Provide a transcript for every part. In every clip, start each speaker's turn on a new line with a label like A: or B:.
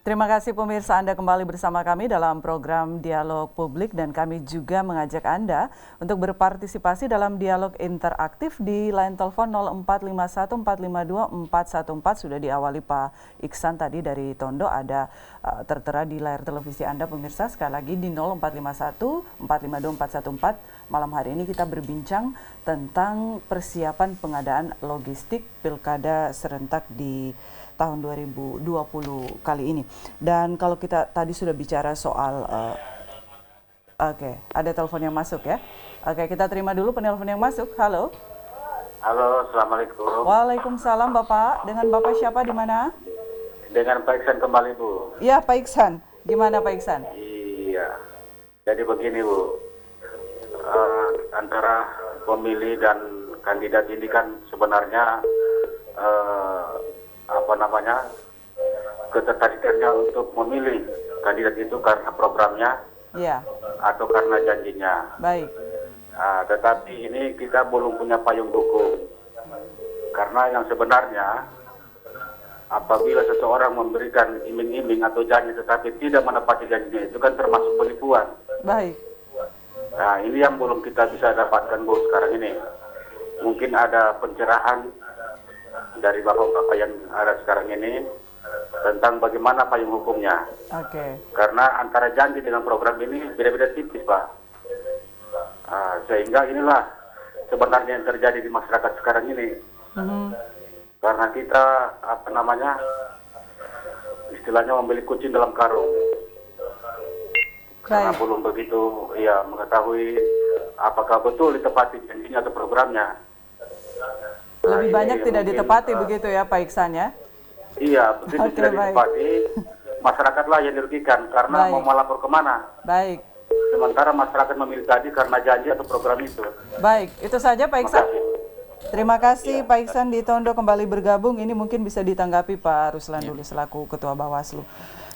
A: Terima kasih pemirsa, Anda kembali bersama kami dalam program Dialog Publik dan kami juga mengajak Anda untuk berpartisipasi dalam dialog interaktif di line telepon 0451452414 sudah diawali Pak Iksan tadi dari Tondo, ada tertera di layar televisi Anda pemirsa, sekali lagi di 0451452414. Malam hari ini kita berbincang tentang persiapan pengadaan logistik Pilkada serentak di tahun 2020 kali ini. Dan kalau kita tadi sudah bicara soal, ada telepon yang masuk ya. Kita terima dulu penelpon yang masuk. Halo.
B: Halo, Assalamualaikum.
A: Waalaikumsalam Bapak. Dengan Bapak siapa di mana?
B: Dengan Pak Iksan kembali, Bu.
A: Iya, Pak Iksan. Gimana Pak Iksan?
B: Iya. Jadi begini, Bu. Antara pemilih dan kandidat ini kan sebenarnya ketertarikannya untuk memilih kandidat itu karena programnya,
A: ya,
B: atau karena janjinya.
A: Baik.
B: Tetapi ini kita belum punya payung hukum, karena yang sebenarnya apabila seseorang memberikan iming-iming atau janji tetapi tidak menepati janjinya, itu kan termasuk penipuan.
A: Baik.
B: Nah, ini yang belum kita bisa dapatkan, Bu, sekarang ini. Mungkin ada pencerahan dari bapak-bapak yang ada sekarang ini tentang bagaimana payung hukumnya.
A: Oke.
B: Karena antara janji dengan program ini beda-beda tipis, Pak. Sehingga inilah sebenarnya yang terjadi di masyarakat sekarang ini. Karena kita istilahnya membeli kucing dalam karung. Karena belum begitu mengetahui apakah betul ditepati janjinya atau programnya.
A: Lebih banyak tidak ditepati begitu ya Pak Iksan ya?
B: Iya, begitu tidak ditepati, masyarakatlah yang dirugikan karena mau melapor kemana.
A: Baik.
B: Sementara masyarakat memilih tadi karena janji atau program itu.
A: Baik, itu saja Pak Iksan. Terima kasih Pak Iksan di Tondo kembali bergabung. Ini mungkin bisa ditanggapi Pak Ruslan dulu selaku Ketua Bawaslu.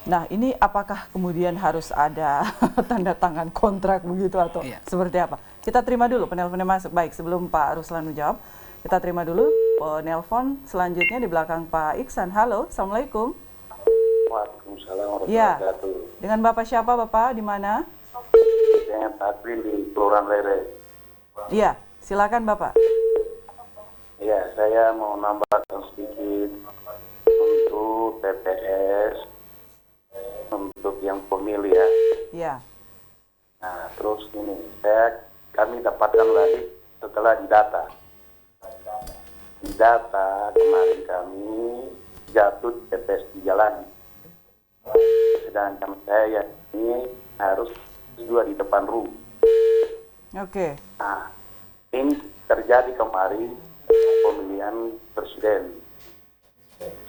A: Nah, ini apakah kemudian harus ada tanda tangan kontrak begitu atau seperti apa? Kita terima dulu penelponnya masuk. Baik, sebelum Pak Ruslan menjawab, kita terima dulu penelpon selanjutnya di belakang Pak Iksan. Halo, Assalamualaikum.
B: Waalaikumsalam
A: Ya,
B: warahmatullahi.
A: dengan Bapak siapa Bapak? Di mana?
B: Dengan Takrin di Kelurahan Lere.
A: Iya, silakan Bapak.
B: Ya, saya mau nambahkan sedikit untuk TPS, untuk yang pemilih ya.
A: Iya.
B: Nah, terus ini, kami dapatkan lagi setelah didata kemarin kami jatuh TPS di jalan. Sedangkan saya ini harus dua di depan rumah.
A: Oke.
B: Nah, ini terjadi kemarin pemilihan presiden.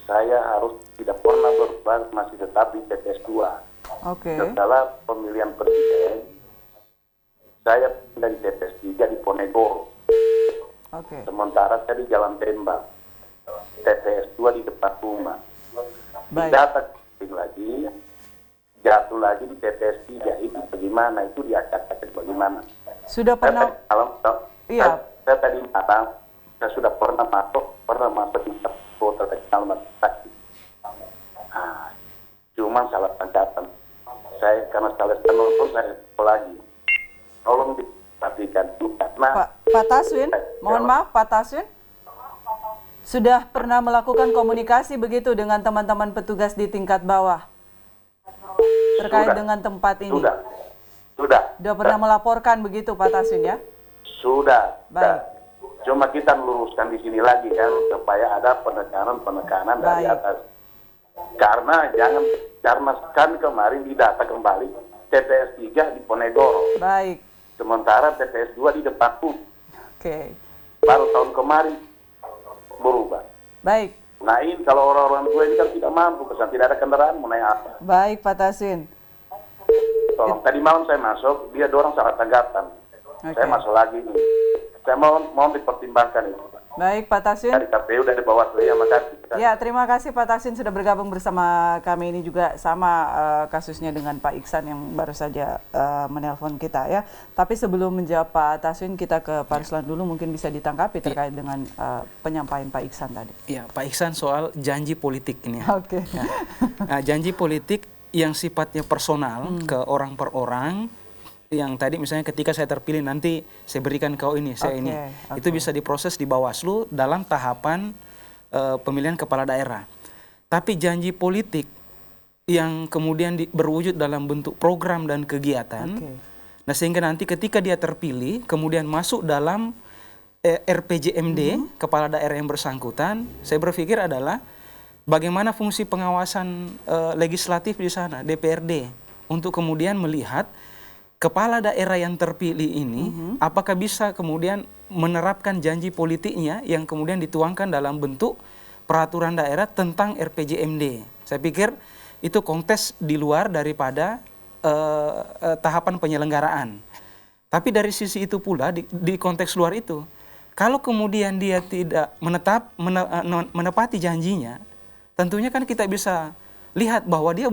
B: Saya harus tidak pernah berubah, masih tetap di TPS 2.
A: Oke.
B: Setelah pemilihan presiden, saya pindah di TPS 3 di Ponegoro.
A: Oke.
B: Sementara saya di Jalan Tembak, TPS 2 di depan rumah.
A: Baik.
B: Data lagi, jatuh lagi di TPS 3. Itu bagaimana? Itu diacak-acak bagaimana?
A: Sudah pernah?
B: Saya tadi malam, saya sudah pernah masuk di kota terkenal saksi. Cuma salah tanggapan. Saya karena salah penonton saya lagi. Tolong diperhatikan karena
A: Pak Taswin, mohon maaf Pak Taswin, sudah pernah melakukan komunikasi begitu dengan teman-teman petugas di tingkat bawah terkait dengan tempat ini?
B: Sudah
A: pernah melaporkan begitu Pak Taswin ya?
B: Sudah.
A: Baik.
B: Cuma kita meluruskan di sini lagi kan supaya ada penekanan dari atas. Karena kan kemarin didata kembali TPS 3 di Ponegoro.
A: Baik.
B: Sementara TPS 2 di depanku.
A: Oke.
B: Baru tahun kemarin berubah.
A: Baik.
B: Nah ini kalau orang-orang tua ini kan tidak mampu, tidak ada kendaraan mau naik apa.
A: Baik Pak Taswin.
B: Tolong, tadi malam saya masuk, dia dorong salah tanggapan. Saya masuk lagi nih. Saya mohon dipertimbangkan itu, Pak.
A: Baik, Pak Taswin.
B: dari KPU dari Bawaslu. Ya, makasih.
A: Ya, terima kasih Pak Taswin sudah bergabung bersama kami. Ini juga sama kasusnya dengan Pak Iksan yang baru saja menelpon kita ya. Tapi sebelum menjawab Pak Taswin, kita ke Pak Ruslan dulu, mungkin bisa ditanggapi terkait dengan penyampaian Pak Iksan tadi.
C: Ya, Pak Iksan soal janji politik ini.
A: Oke.
C: Ya. Nah, janji politik yang sifatnya personal ke orang per orang, yang tadi misalnya ketika saya terpilih nanti saya berikan kau ini, saya ini. Itu bisa diproses di Bawaslu dalam tahapan pemilihan kepala daerah. Tapi janji politik yang kemudian berwujud dalam bentuk program dan kegiatan, nah sehingga nanti ketika dia terpilih, kemudian masuk dalam RPJMD, kepala daerah yang bersangkutan, saya berpikir adalah bagaimana fungsi pengawasan legislatif di sana, DPRD, untuk kemudian melihat kepala daerah yang terpilih ini apakah bisa kemudian menerapkan janji politiknya yang kemudian dituangkan dalam bentuk peraturan daerah tentang RPJMD. Saya pikir itu kontes di luar daripada tahapan penyelenggaraan. Tapi dari sisi itu pula di konteks luar itu, kalau kemudian dia tidak menepati janjinya, tentunya kan kita bisa lihat bahwa dia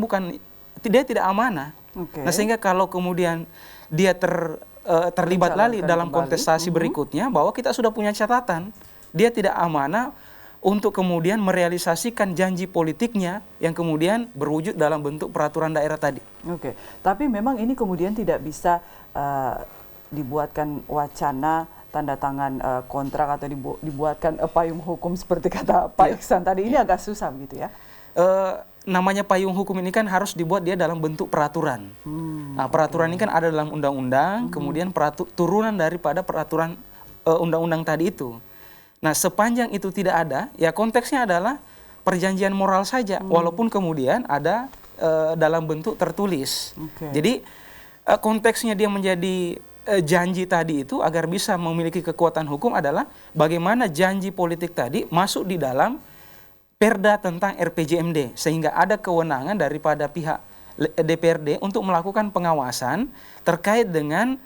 C: tidak amanah. Nah, sehingga kalau kemudian dia terlibat lagi dalam kontestasi berikutnya, bahwa kita sudah punya catatan, dia tidak amanah untuk kemudian merealisasikan janji politiknya yang kemudian berwujud dalam bentuk peraturan daerah tadi.
A: Oke, tapi memang ini kemudian tidak bisa dibuatkan wacana tanda tangan kontrak atau dibuatkan payung hukum seperti kata Pak Iksan tadi. Ini agak susah begitu ya?
C: Namanya payung hukum ini kan harus dibuat dia dalam bentuk peraturan. Nah, peraturan ini kan ada dalam undang-undang, kemudian turunan daripada peraturan undang-undang tadi itu. Nah, sepanjang itu tidak ada, ya konteksnya adalah perjanjian moral saja, walaupun kemudian ada dalam bentuk tertulis. Jadi konteksnya dia menjadi janji tadi itu agar bisa memiliki kekuatan hukum adalah bagaimana janji politik tadi masuk di dalam Perda tentang RPJMD, sehingga ada kewenangan daripada pihak DPRD untuk melakukan pengawasan terkait dengan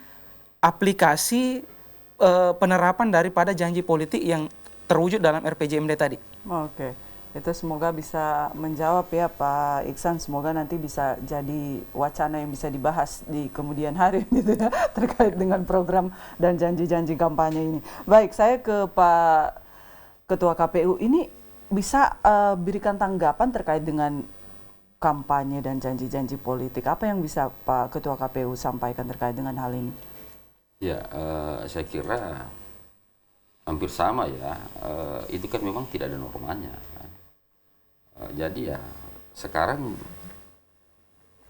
C: aplikasi penerapan daripada janji politik yang terwujud dalam RPJMD tadi.
A: Oke, itu semoga bisa menjawab ya Pak Iksan, semoga nanti bisa jadi wacana yang bisa dibahas di kemudian hari gitu ya, terkait dengan program dan janji-janji kampanye ini. Baik, saya ke Pak Ketua KPU, ini bisa berikan tanggapan terkait dengan kampanye dan janji-janji politik. Apa yang bisa Pak Ketua KPU sampaikan terkait dengan hal ini?
D: Ya, saya kira hampir sama ya. Itu kan memang tidak ada normanya. Jadi ya sekarang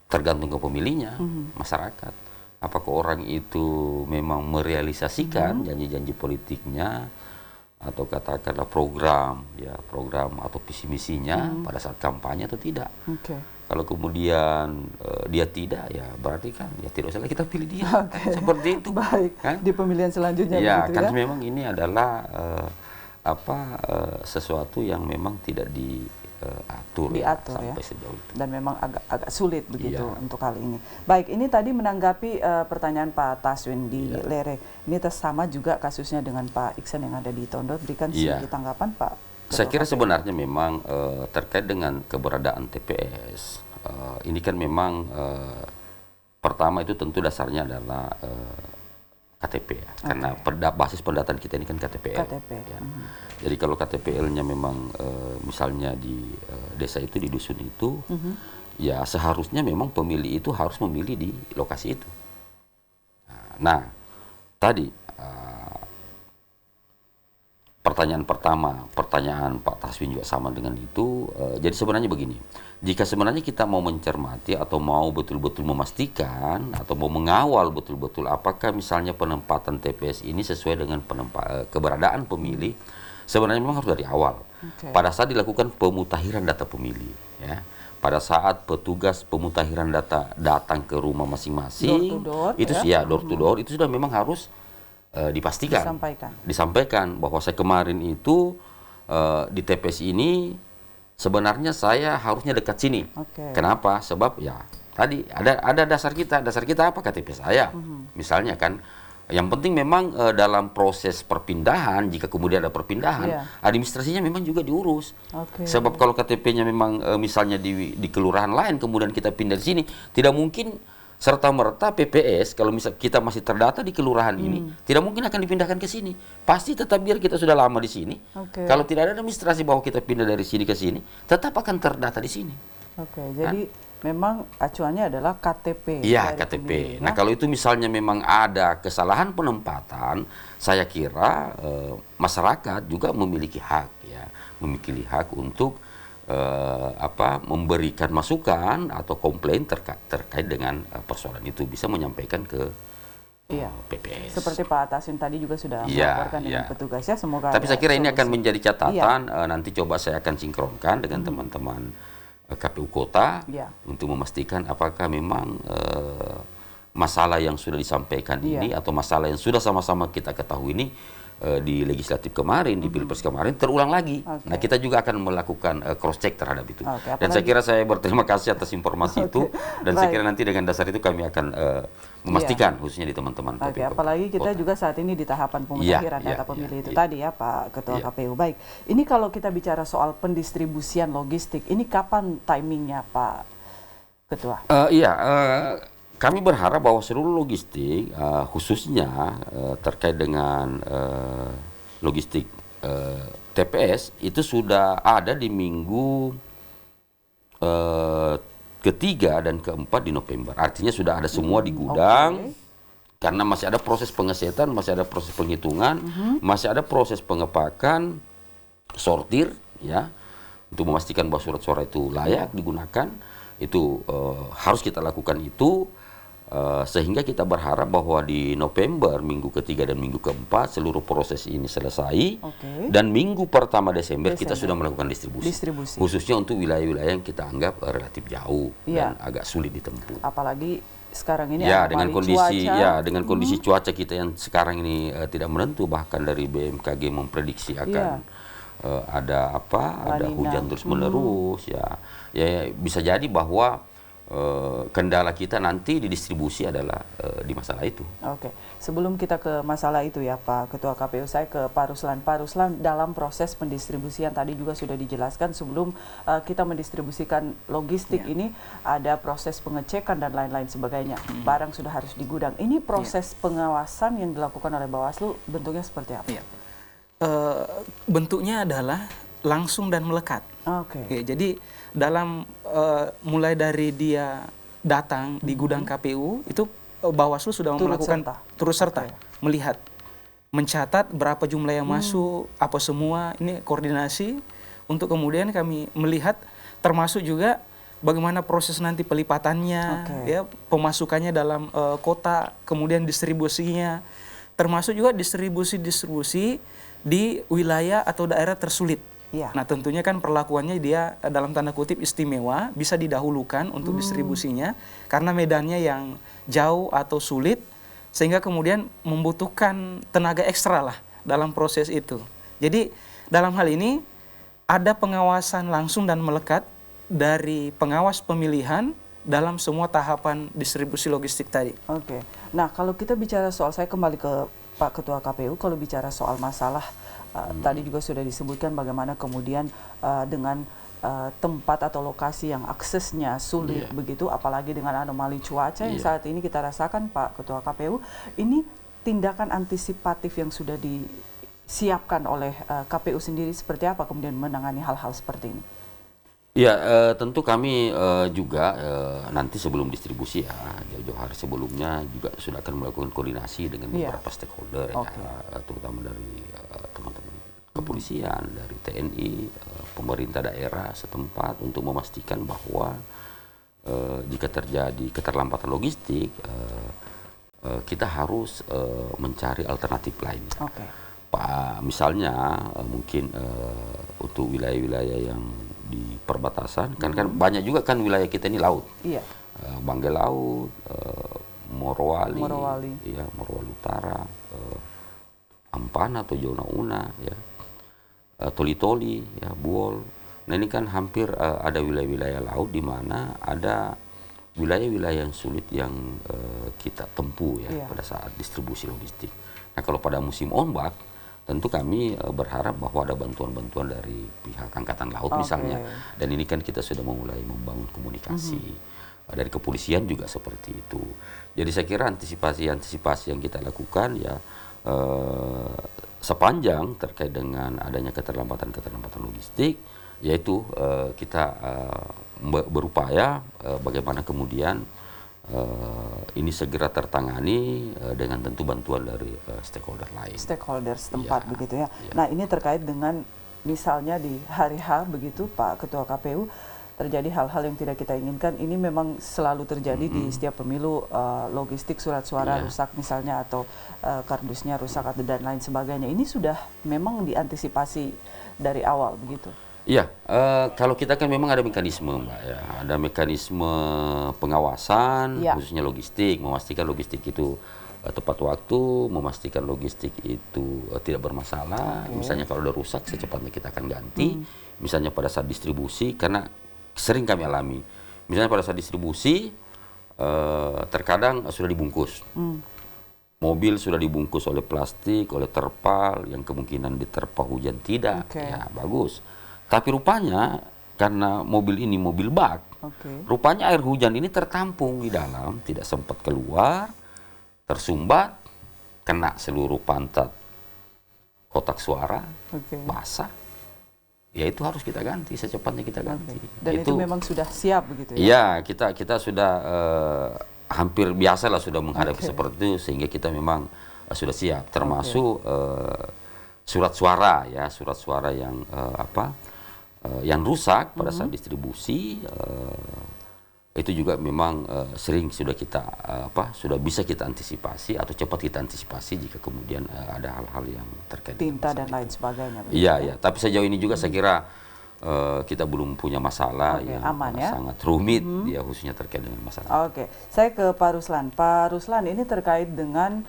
D: tergantung ke pemilihnya, masyarakat. Apakah orang itu memang merealisasikan janji-janji politiknya, atau katakanlah program atau visi misinya pada saat kampanye atau tidak. Kalau kemudian dia tidak, ya berarti kan ya tidak usah kita pilih dia. Seperti itu.
A: Baik. Kan? Di pemilihan selanjutnya.
D: Ya, kan memang ini adalah sesuatu yang memang tidak diatur sampai sejauh itu.
A: Dan memang agak sulit begitu untuk hal ini. Baik, ini tadi menanggapi pertanyaan Pak Taswin di Lere. Ini sama juga kasusnya dengan Pak Iksan yang ada di Tondo. Berikan sedikit tanggapan Pak.
D: Saya kira sebenarnya memang terkait dengan keberadaan TPS, ini kan memang pertama itu tentu dasarnya adalah KTP ya, karena basis pendataan kita ini kan KTPL. Ya. Jadi kalau KTPL-nya memang misalnya di desa itu, di dusun itu, ya seharusnya memang pemilih itu harus memilih di lokasi itu. Nah, tadi pertanyaan pertama, pertanyaan Pak Taswin juga sama dengan itu. Jadi sebenarnya begini, jika sebenarnya kita mau mencermati atau mau betul-betul memastikan atau mau mengawal betul-betul apakah misalnya penempatan TPS ini sesuai dengan keberadaan pemilih, sebenarnya memang harus dari awal. Pada saat dilakukan pemutahiran data pemilih, ya, pada saat petugas pemutahiran data datang ke rumah masing-masing, door to door, itu sudah memang harus disampaikan bahwa saya kemarin itu di TPS ini sebenarnya saya harusnya dekat sini. Kenapa? Sebab ya tadi ada dasar kita apa KTP saya. Misalnya kan Yang penting memang dalam proses perpindahan, jika kemudian ada perpindahan, administrasinya memang juga diurus. Sebab kalau KTP-nya memang misalnya di kelurahan lain, kemudian kita pindah di sini, tidak mungkin serta-merta PPS, kalau misal kita masih terdata di kelurahan ini, tidak mungkin akan dipindahkan ke sini. Pasti tetap biar kita sudah lama di sini. Kalau tidak ada administrasi bahwa kita pindah dari sini ke sini, tetap akan terdata di sini.
A: Jadi memang acuannya adalah KTP.
D: Iya, KTP. Nah, kalau itu misalnya memang ada kesalahan penempatan, saya kira masyarakat juga memiliki hak, ya, memiliki hak untuk memberikan masukan atau komplain terkait dengan persoalan itu, bisa menyampaikan ke PPS.
A: Seperti Pak Taswin tadi juga sudah melaporkan dengan petugasnya. Semoga. Tapi
D: saya kira ini akan menjadi catatan. Nanti coba saya akan sinkronkan dengan teman-teman KPU Kota untuk memastikan apakah memang masalah yang sudah disampaikan ini atau masalah yang sudah sama-sama kita ketahui ini di legislatif kemarin, di Pilpres kemarin terulang lagi. Nah, kita juga akan melakukan cross check terhadap itu. Dan saya kira saya berterima kasih atas informasi itu, dan saya kira nanti dengan dasar itu kami akan memastikan khususnya di teman-teman KPU.
A: Apalagi kita juga saat ini di tahapan pemutahiran data pemilih itu tadi ya Pak Ketua KPU. Baik, ini kalau kita bicara soal pendistribusian logistik, ini kapan timingnya Pak Ketua?
D: Kami berharap bahwa seluruh logistik, khususnya terkait dengan logistik TPS, itu sudah ada di minggu ketiga dan keempat di November. Artinya sudah ada semua di gudang, karena masih ada proses pengesetan, masih ada proses penghitungan, masih ada proses pengepakan, sortir, ya, untuk memastikan bahwa surat suara itu layak digunakan. Itu harus kita lakukan itu. Sehingga kita berharap bahwa di November, minggu ketiga dan minggu keempat, seluruh proses ini selesai. Dan minggu pertama Desember kita sudah melakukan distribusi. Khususnya untuk wilayah-wilayah yang kita anggap relatif jauh dan agak sulit ditempuh.
A: Apalagi sekarang ini
D: dengan kondisi dengan kondisi cuaca kita yang sekarang ini tidak menentu, bahkan dari BMKG memprediksi akan ada hujan terus-menerus, ya bisa jadi bahwa kendala kita nanti di distribusi adalah di masalah itu.
A: Sebelum kita ke masalah itu ya Pak Ketua KPU, saya ke Pak Ruslan. Pak Ruslan, dalam proses pendistribusian tadi juga sudah dijelaskan sebelum kita mendistribusikan logistik ini ada proses pengecekan dan lain-lain sebagainya. Barang sudah harus di gudang. Ini proses pengawasan yang dilakukan oleh Bawaslu bentuknya seperti apa?
C: Bentuknya adalah langsung dan melekat. Jadi dalam mulai dari dia datang di gudang KPU itu Bawaslu sudah melakukan turut serta melihat, mencatat berapa jumlah yang masuk, apa semua, ini koordinasi untuk kemudian kami melihat, termasuk juga bagaimana proses nanti pelipatannya, ya, pemasukannya dalam kota, kemudian distribusinya, termasuk juga distribusi di wilayah atau daerah tersulit. Nah, tentunya kan perlakuannya dia dalam tanda kutip istimewa, bisa didahulukan untuk distribusinya karena medannya yang jauh atau sulit, sehingga kemudian membutuhkan tenaga ekstra lah dalam proses itu. Jadi dalam hal ini ada pengawasan langsung dan melekat dari pengawas pemilihan dalam semua tahapan distribusi logistik tadi.
A: Nah, kalau kita bicara soal, saya kembali ke Pak Ketua KPU, kalau bicara soal masalah tadi juga sudah disebutkan bagaimana kemudian dengan tempat atau lokasi yang aksesnya sulit begitu, apalagi dengan anomali cuaca yang saat ini kita rasakan Pak Ketua KPU, ini tindakan antisipatif yang sudah disiapkan oleh KPU sendiri seperti apa kemudian menangani hal-hal seperti ini?
D: Tentu kami juga nanti sebelum distribusi jauh-jauh hari sebelumnya juga sudah akan melakukan koordinasi dengan beberapa stakeholder, terutama dari teman-teman kepolisian, dari TNI, pemerintah daerah setempat untuk memastikan bahwa jika terjadi keterlambatan logistik, kita harus mencari alternatif lain. Misalnya mungkin untuk wilayah-wilayah yang di perbatasan, kan banyak juga kan wilayah kita ini laut, Banggai Laut, Morowali, Morowali Utara, Ampana atau Jona Una, Toli-Toli, Buol. Nah ini kan hampir ada wilayah-wilayah laut di mana ada wilayah-wilayah yang sulit yang kita tempuh ya
A: Iya.
D: pada saat distribusi logistik. Nah, kalau pada musim ombak, tentu kami berharap bahwa ada bantuan-bantuan dari pihak Angkatan Laut misalnya. Dan ini kan kita sudah memulai membangun komunikasi. Dari kepolisian juga seperti itu. Jadi saya kira antisipasi yang kita lakukan ya sepanjang terkait dengan adanya keterlambatan logistik, yaitu kita berupaya bagaimana kemudian ini segera tertangani dengan tentu bantuan dari stakeholder lain.
A: Stakeholder setempat
D: Ya,
A: begitu ya.
D: ya.
A: Nah, ini terkait dengan misalnya di hari H begitu Pak Ketua KPU terjadi hal-hal yang tidak kita inginkan. Ini memang selalu terjadi di setiap pemilu, logistik surat suara
D: Iya.
A: rusak misalnya, atau kardusnya rusak atau dan lain sebagainya. Ini sudah memang diantisipasi dari awal begitu.
D: Iya, kalau kita kan memang ada mekanisme, Mbak ya. Ada mekanisme pengawasan,
A: Iya.
D: khususnya logistik, memastikan logistik itu tepat waktu, memastikan logistik itu tidak bermasalah. Misalnya kalau udah rusak, secepatnya kita akan ganti. Misalnya pada saat distribusi, karena sering kami alami. Misalnya pada saat distribusi, terkadang sudah dibungkus. Mobil sudah dibungkus oleh plastik, oleh terpal, yang kemungkinan diterpa hujan tidak, ya bagus. Tapi rupanya karena mobil ini mobil bak, rupanya air hujan ini tertampung di dalam, tidak sempat keluar, tersumbat, kena seluruh pantat kotak suara, basah. Ya itu harus kita ganti, secepatnya kita ganti.
A: Dan itu memang sudah siap begitu ya?
D: Iya, kita sudah hampir biasa lah sudah menghadapi seperti itu, sehingga kita memang sudah siap, termasuk surat suara ya, surat suara yang yang rusak pada saat distribusi, itu juga memang sering sudah kita sudah bisa kita antisipasi atau cepat kita antisipasi jika kemudian ada hal-hal yang terkait
A: tinta dan lain sebagainya.
D: Iya, ya. Tapi sejauh ini juga saya kira kita belum punya masalah yang
A: aman, ya?
D: sangat rumit, ya khususnya terkait dengan masalah.
A: Oke, saya ke Pak Ruslan. Pak Ruslan, ini terkait dengan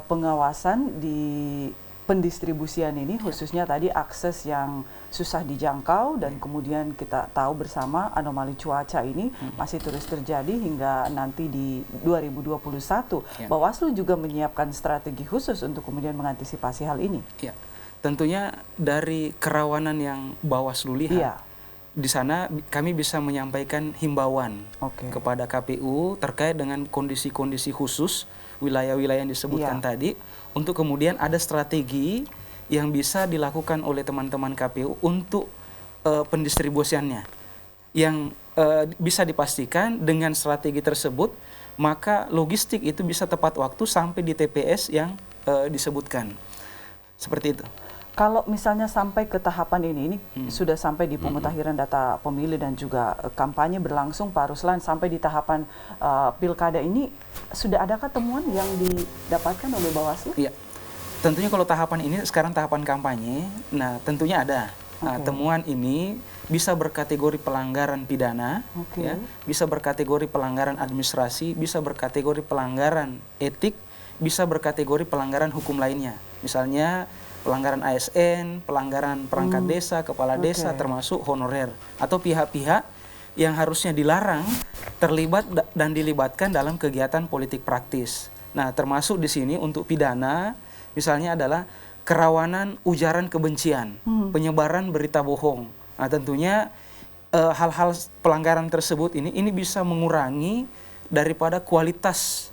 A: pengawasan di pendistribusian ini, khususnya tadi akses yang susah dijangkau, dan kemudian kita tahu bersama anomali cuaca ini masih terus terjadi hingga nanti di 2021. Bawaslu juga menyiapkan strategi khusus untuk kemudian mengantisipasi hal ini.
C: Ya, tentunya dari kerawanan yang Bawaslu lihat, di sana kami bisa menyampaikan himbauan kepada KPU terkait dengan kondisi-kondisi khusus wilayah-wilayah yang disebutkan tadi, untuk kemudian ada strategi yang bisa dilakukan oleh teman-teman KPU untuk pendistribusiannya, yang bisa dipastikan dengan strategi tersebut maka logistik itu bisa tepat waktu sampai di TPS yang disebutkan. Seperti itu.
A: Kalau misalnya sampai ke tahapan ini sudah sampai di pemutahiran data pemilih dan juga kampanye berlangsung, Pak Ruslan, sampai di tahapan pilkada ini, sudah adakah temuan yang didapatkan oleh Bawaslu?
C: Iya, tentunya kalau tahapan ini sekarang tahapan kampanye, nah tentunya ada. Nah, temuan ini bisa berkategori pelanggaran pidana, ya, bisa berkategori pelanggaran administrasi, bisa berkategori pelanggaran etik, bisa berkategori pelanggaran hukum lainnya. Misalnya pelanggaran ASN, pelanggaran perangkat desa, kepala desa, termasuk honorer, atau pihak-pihak yang harusnya dilarang terlibat dan dilibatkan dalam kegiatan politik praktis. Nah, termasuk di sini untuk pidana, misalnya adalah kerawanan ujaran kebencian, penyebaran berita bohong. Nah, tentunya hal-hal pelanggaran tersebut ini bisa mengurangi daripada kualitas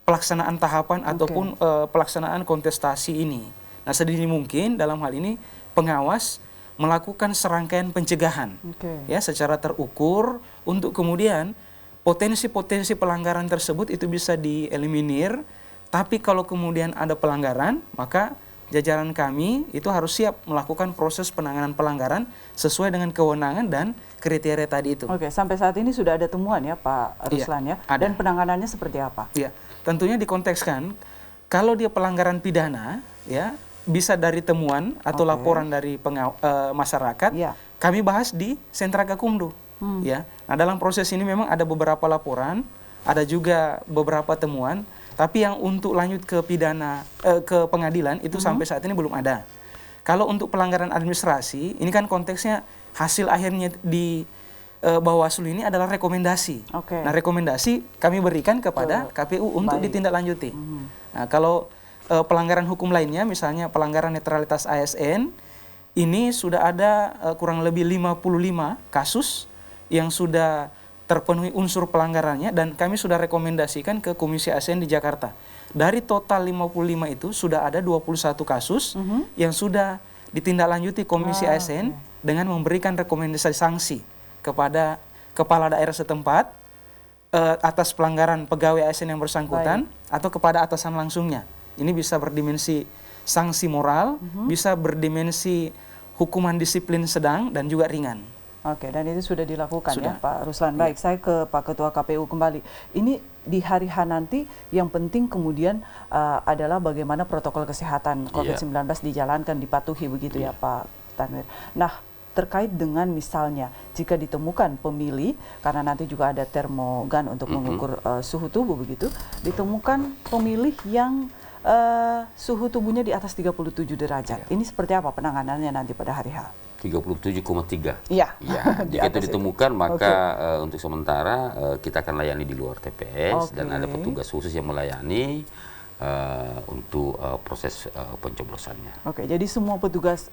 C: pelaksanaan tahapan ataupun pelaksanaan kontestasi ini. Nah, sedini mungkin dalam hal ini pengawas melakukan serangkaian pencegahan ya secara terukur untuk kemudian potensi-potensi pelanggaran tersebut itu bisa dieliminir. Tapi kalau kemudian ada pelanggaran, maka jajaran kami itu harus siap melakukan proses penanganan pelanggaran sesuai dengan kewenangan dan kriteria tadi itu.
A: Oke, sampai saat ini sudah ada temuan ya Pak Ruslan, ya?
C: Ada.
A: Dan penanganannya seperti apa?
C: Iya, tentunya dikontekskan kalau dia pelanggaran pidana, ya bisa dari temuan atau laporan dari masyarakat. Kami bahas di Sentra Gakumdu. Ya, nah dalam proses ini memang ada beberapa laporan, ada juga beberapa temuan. Tapi yang untuk lanjut ke pidana, ke pengadilan itu sampai saat ini belum ada. Kalau untuk pelanggaran administrasi, ini kan konteksnya hasil akhirnya Bawaslu ini adalah rekomendasi.
A: Oke.
C: Nah, rekomendasi kami berikan kepada KPU untuk
A: Baik.
C: ditindaklanjuti. Nah, kalau pelanggaran hukum lainnya, misalnya pelanggaran netralitas ASN, ini sudah ada kurang lebih 55 kasus yang sudah terpenuhi unsur pelanggarannya, dan kami sudah rekomendasikan ke Komisi ASN di Jakarta. Dari total 55 itu sudah ada 21 kasus yang sudah ditindaklanjuti Komisi ASN dengan memberikan rekomendasi sanksi kepada kepala daerah setempat atas pelanggaran pegawai ASN yang bersangkutan atau kepada atasan langsungnya. Ini bisa berdimensi sanksi moral, bisa berdimensi hukuman disiplin sedang dan juga ringan.
A: Oke, dan itu sudah dilakukan
C: Sudah.
A: ya Pak Ruslan. Baik, saya ke Pak Ketua KPU kembali. Ini di hari H nanti yang penting kemudian adalah bagaimana protokol kesehatan COVID-19 dijalankan, dipatuhi begitu ya Pak Tanwir. Nah, terkait dengan misalnya jika ditemukan pemilih, karena nanti juga ada termogan untuk mengukur suhu tubuh begitu, ditemukan pemilih yang suhu tubuhnya di atas 37 derajat. Ini seperti apa penanganannya nanti pada hari H?
D: 37,3.
A: Iya.
D: Ya,
A: Di
D: jika itu
A: atas
D: ditemukan maka untuk sementara kita akan layani di luar TPS dan ada petugas khusus yang melayani untuk proses pencoblosannya.
A: Oke, jadi semua petugas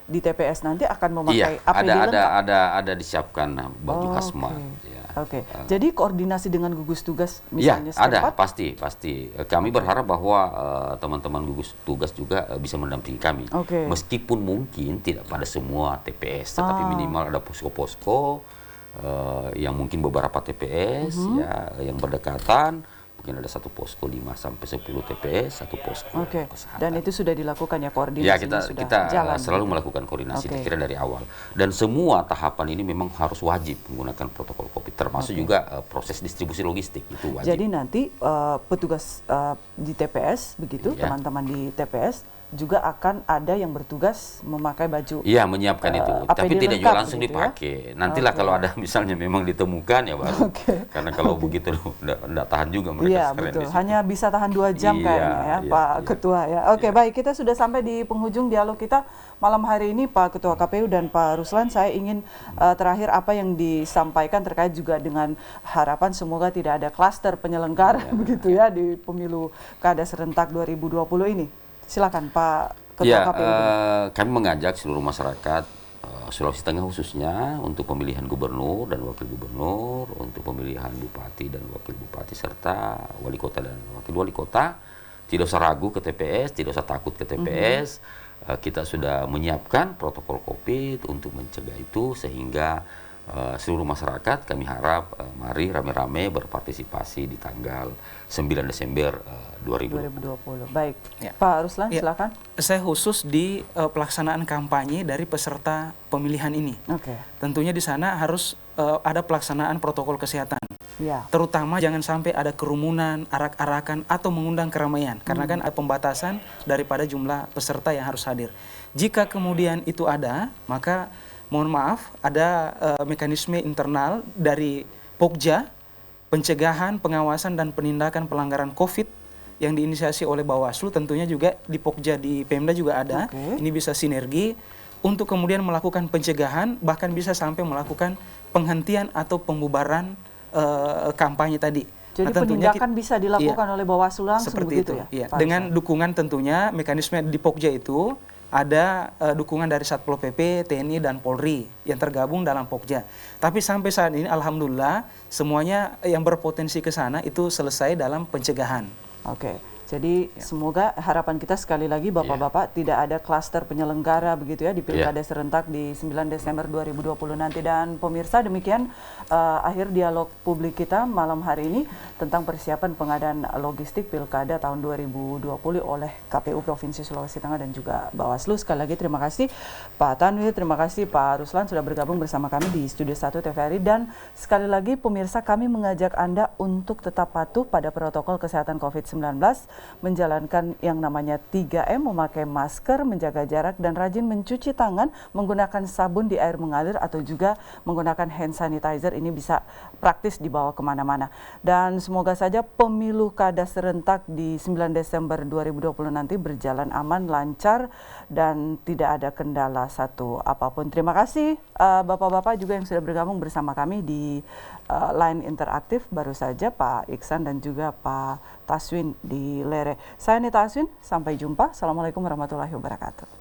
A: di TPS nanti akan memakai
D: Iya,
A: APD lengkap?
D: ada disiapkan baju hazmat. Ya.
A: Oke, jadi koordinasi dengan gugus tugas
D: Ya,
A: misalnya
D: ada
A: setempat?
D: pasti. Kami berharap bahwa teman-teman gugus tugas juga bisa mendampingi kami.
A: Oke.
D: Meskipun mungkin tidak pada semua TPS, tetapi minimal ada posko-posko yang mungkin beberapa TPS ya yang berdekatan. Mungkin ada satu posko 5 sampai 10 TPS, satu posko
A: Oke,
D: kesehatan.
A: dan itu sudah dilakukan ya koordinasi
D: Ya,
A: sudah
D: kita
A: jalan.
D: selalu
A: gitu.
D: melakukan koordinasi
A: Oke.
D: kira dari awal. Dan semua tahapan ini memang harus wajib menggunakan protokol COVID, termasuk juga proses distribusi logistik itu wajib.
A: Jadi nanti petugas di TPS begitu,
D: Iya.
A: teman-teman di TPS juga akan ada yang bertugas memakai baju.
D: Iya, menyiapkan itu,
A: APD
D: tapi tidak
A: lengkap
D: juga langsung
A: begitu ya?
D: dipakai. Nantilah kalau ada misalnya memang ditemukan ya baru. Karena kalau begitu enggak tahan juga mereka
A: Iya
D: sekalian
A: betul,
D: di situ.
A: hanya bisa tahan 2 jam
D: Iya,
A: kayaknya ya
D: iya,
A: Pak
D: iya.
A: Ketua ya. Oke, baik, kita sudah sampai di penghujung dialog kita malam hari ini Pak Ketua KPU dan Pak Ruslan. Saya ingin terakhir apa yang disampaikan terkait juga dengan harapan semoga tidak ada klaster penyelenggara begitu ya di pemilu kada serentak 2020 ini. Silakan Pak Ketua KPU.
D: Kami mengajak seluruh masyarakat Sulawesi Tengah khususnya untuk pemilihan gubernur dan wakil gubernur, untuk pemilihan bupati dan wakil bupati serta wali kota dan wakil wali kota, tidak usah ragu ke TPS, tidak usah takut ke TPS. Kita sudah menyiapkan protokol COVID untuk mencegah itu sehingga seluruh masyarakat kami harap mari rame-rame berpartisipasi di tanggal 9 Desember 2020.
A: Baik,
C: Ya.
A: Pak Ruslan
C: Ya.
A: silakan.
C: Saya khusus di pelaksanaan kampanye dari peserta pemilihan ini.
A: Oke,
C: Tentunya di sana harus ada pelaksanaan protokol kesehatan.
A: ya.
C: Terutama jangan sampai ada kerumunan, arak-arakan, atau mengundang keramaian. Karena kan ada pembatasan daripada jumlah peserta yang harus hadir. Jika kemudian itu ada, maka mohon maaf, ada mekanisme internal dari Pokja, pencegahan, pengawasan, dan penindakan pelanggaran COVID yang diinisiasi oleh Bawaslu. Tentunya juga di Pokja di Pemda juga ada.
A: Oke.
C: Ini bisa sinergi untuk kemudian melakukan pencegahan, bahkan bisa sampai melakukan penghentian atau pembubaran kampanye tadi.
A: Jadi
C: tentunya
A: penindakan bisa dilakukan oleh Bawaslu langsung
C: seperti
A: begitu
C: itu,
A: ya?
C: iya.
A: Pak
C: Dengan
A: Ruslan?
C: dukungan tentunya mekanisme di Pokja itu ada dukungan dari Satpol PP, TNI, dan Polri yang tergabung dalam Pokja. Tapi sampai saat ini alhamdulillah semuanya yang berpotensi ke sana itu selesai dalam pencegahan.
A: Oke, jadi semoga harapan kita sekali lagi Bapak-Bapak tidak ada klaster penyelenggara begitu ya di Pilkada serentak di 9 Desember 2020 nanti. Dan pemirsa, demikian akhir dialog publik kita malam hari ini tentang persiapan pengadaan logistik Pilkada tahun 2020 oleh KPU Provinsi Sulawesi Tengah dan juga Bawaslu. Sekali lagi terima kasih Pak Tanwir, terima kasih Pak Ruslan sudah bergabung bersama kami di Studio 1 TVRI. Dan sekali lagi pemirsa, kami mengajak Anda untuk tetap patuh pada protokol kesehatan COVID-19 menjalankan yang namanya 3M, memakai masker, menjaga jarak, dan rajin mencuci tangan, menggunakan sabun di air mengalir atau juga menggunakan hand sanitizer. Ini bisa praktis dibawa kemana-mana. Dan semoga saja pemilu kada serentak di 9 Desember 2020 nanti berjalan aman, lancar, dan tidak ada kendala satu apapun. Terima kasih Bapak-Bapak juga yang sudah bergabung bersama kami di line interaktif baru saja, Pak Iksan dan juga Pak Taswin di Lere. Saya Nita Aswin, sampai jumpa. Assalamualaikum warahmatullahi wabarakatuh.